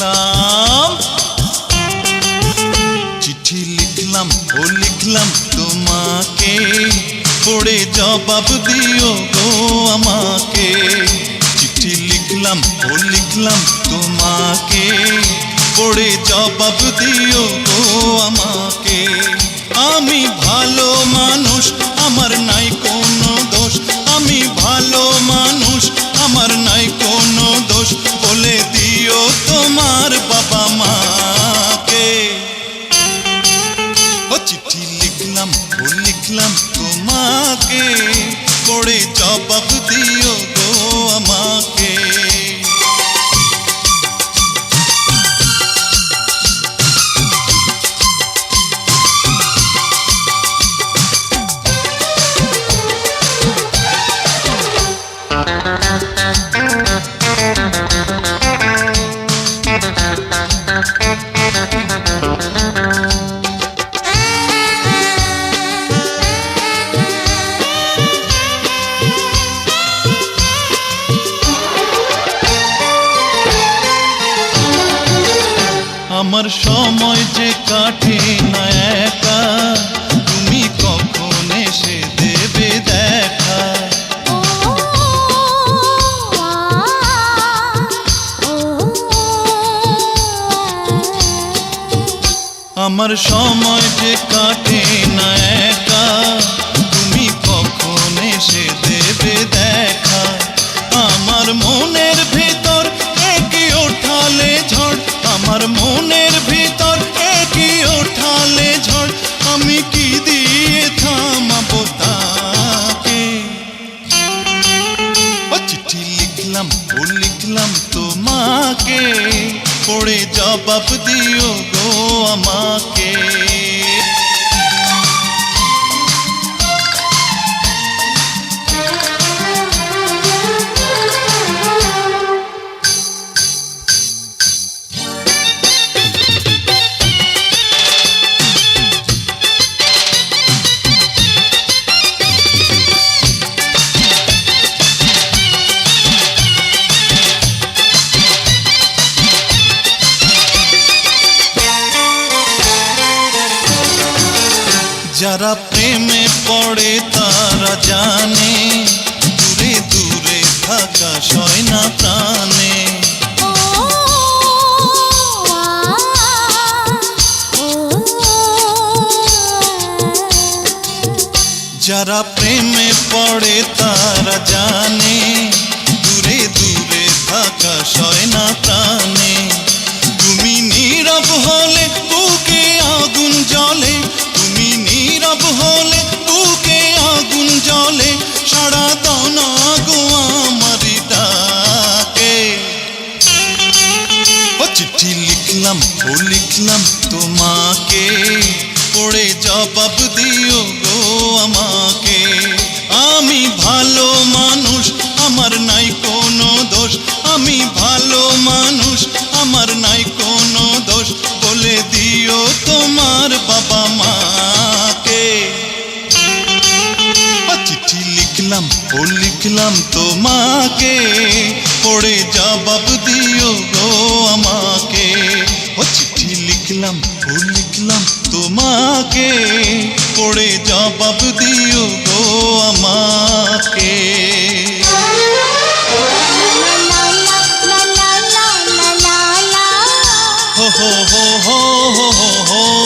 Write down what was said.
লিখলাম, চিঠি লিখলাম ও লিখলাম তোমাকে, পড়ে জবাব দিও গো আমাকে। চিঠি লিখলাম ও লিখলাম তোমাকে, পড়ে জবাব দিও গো আমাকে। আমি ভালো মানুষ, আমার নাই কোনো দোষ, আমি ভালো মানুষ, আমার নাই কোনো দোষ, বলে দিও তোমার বাবা মাকে। ও চিঠি লিখলাম ও লিখলাম তোমাকে, পড়ে জবাব দিও গো আমাকে। আমার সময় যে কাটে না একা, তুমি কখন এসে দেবে দেখা। আমার সময় যে কাটে না একা, তুমি কখন এসে দেবে দেখা। আমার মনের ভিতর একই ওঠালে ঝড়, আমার মনের ভিতর একই ওঠালে ঝড়, আমি কি দিয়ে থামাবো তাকে। ও চিঠি লিখলাম ও লিখলাম তোমাকে, পড়ে জবাব দিও গো আমাকে। যারা প্রেমে পড়ে তারা জানে, দূরে দূরে থাকা সয় না প্রাণে। যারা প্রেমে পড়ে তারা জানে, দূরে দূরে থাকা সয় না প্রাণে। তুমি নীরব হলে বুকে আগুন জ্বলে, তুমি নীরব হলে বুকে আগুন জ্বলে, সাড়া দাও না গো আমার ডাকে। ও চিঠি লিখলাম ও লিখলাম তোমাকে, পড়ে জবাব দিও গো আমাকে। আমি ভালো মানুষ, আমার নাই কোনো দোষ, আমি ভালো মানুষ, আমার নাই কোনো দোষ, বলে দিও তোমার বাবা মাকে। চিঠি লিখলাম ও লিখলাম তোমাকে, পড়ে জবাব দিও গো আমাকে। ও চিঠি লিখলাম ও লিখলাম তোমাকে, পড়ে জবাব দিও গো আমাকে। হো হো হো হো হো হো।